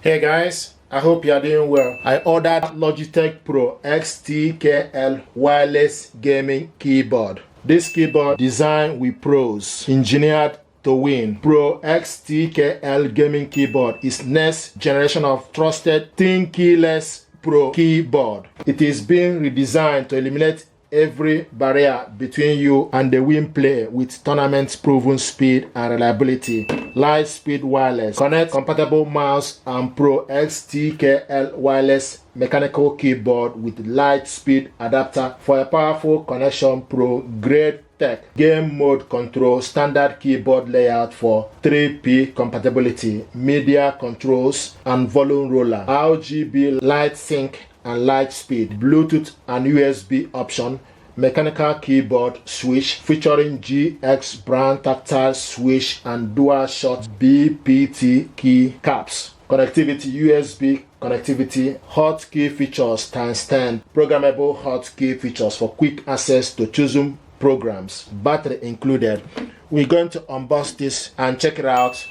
Hey guys, I hope you are doing well. I ordered Logitech PRO X TKL wireless gaming keyboard. This keyboard designed with pros, engineered to win. PRO X TKL gaming keyboard is next generation of trusted tenkeyless Pro keyboard. It is being redesigned to eliminate every barrier between you and the win player with tournament proven speed and reliability. Lightspeed Wireless connect compatible mouse and PRO X TKL wireless mechanical keyboard with Lightspeed adapter for a powerful connection. Pro grade tech game mode control, standard keyboard layout for 3P compatibility, media controls and volume roller, RGB Lightsync and Lightspeed, Bluetooth and USB option, mechanical keyboard switch featuring GX brand tactile switch and dual shot BPT keycaps. Connectivity, USB connectivity, hotkey features times 10, programmable hotkey features for quick access to chosen programs, battery included. We're going to unbox this and check it out.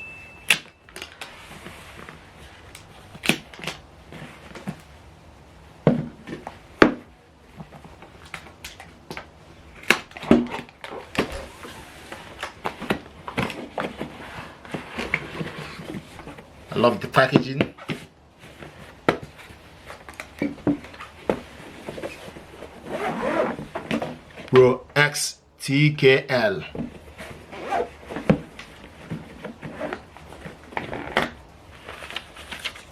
I love the packaging. PRO X TKL.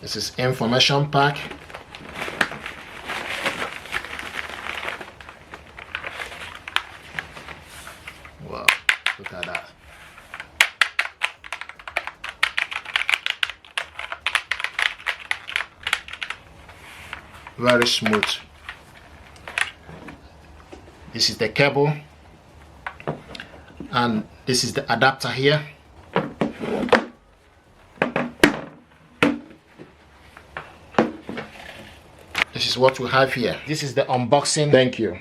This is information pack. Wow, look at that. Very smooth. This is the cable and this is the adapter here. This is what we have here. This is the unboxing. Thank you.